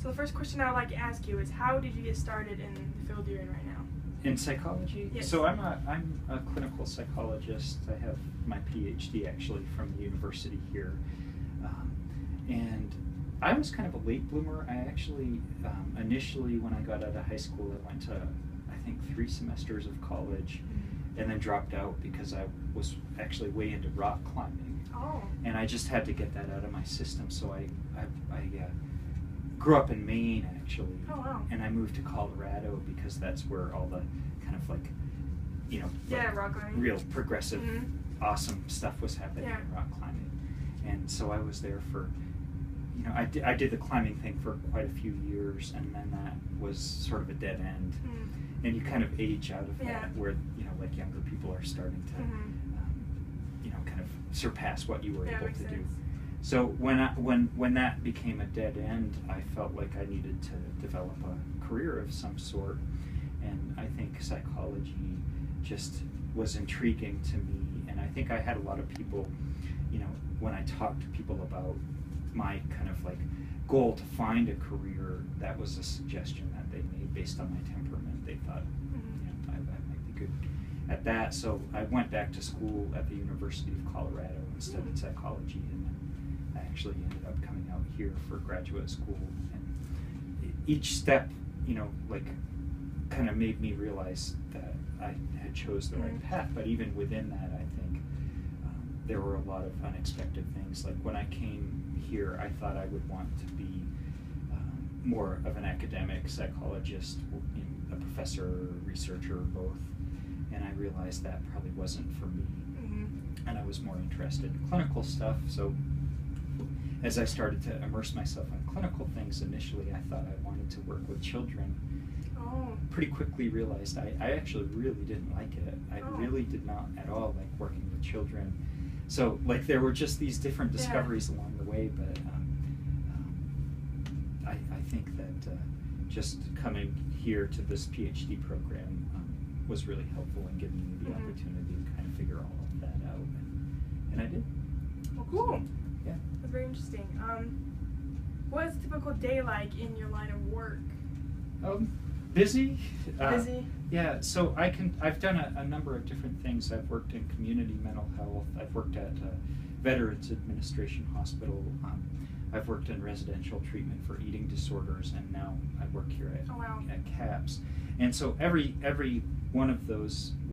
So the first question I would like to ask you is, how did you get started in the field you're in right now? In psychology? Yes. So I'm a clinical psychologist. I have my PhD actually from the university here. And I was kind of a late bloomer. I actually, initially when I got out of high school, I went to, I think, 3 semesters of college and then dropped out because I was actually way into rock climbing. Oh. And I just had to get that out of my system. So I grew up in Maine actually. Oh, wow. And I moved to Colorado because that's where all the kind of like, you know, Yeah, like rock climbing. real progressive, awesome stuff was happening Yeah. in rock climbing. And so I was there for, you know, I did the climbing thing for quite a few years, and then that was sort of a dead end. And you kind of age out of that, where, you know, like younger people are starting to, you know, kind of surpass what you were able to do. So when that became a dead end, I felt like I needed to develop a career of some sort, and I think psychology just was intriguing to me. And I think I had a lot of people, you know, when I talked to people about my kind of like goal to find a career, that was a suggestion that they made based on my temperament. They thought, you know, I might be good at that. So I went back to school at the University of Colorado and studied psychology, and then I actually ended up coming out here for graduate school. And each step, you know, like kind of made me realize that I had chose the right path. But even within that, I think there were a lot of unexpected things. Like when I came here, I thought I would want to be more of an academic psychologist, you know, a professor, researcher, both. And I realized that probably wasn't for me. And I was more interested in clinical stuff. So as I started to immerse myself in clinical things, initially I thought I wanted to work with children. Pretty quickly realized I actually really didn't like it. I really did not at all like working with children. So like there were just these different discoveries along the way, but I think that just coming here to this PhD program was really helpful in giving me the opportunity to kind of figure all of that out, and I did. Well, cool. Yeah. That's very interesting. What is a typical day like in your line of work? Busy. Busy? Yeah, so I've done a number of different things. I've worked in community mental health. I've worked at Veterans Administration Hospital. I've worked in residential treatment for eating disorders, and now I work here at CAPS. And so every one of those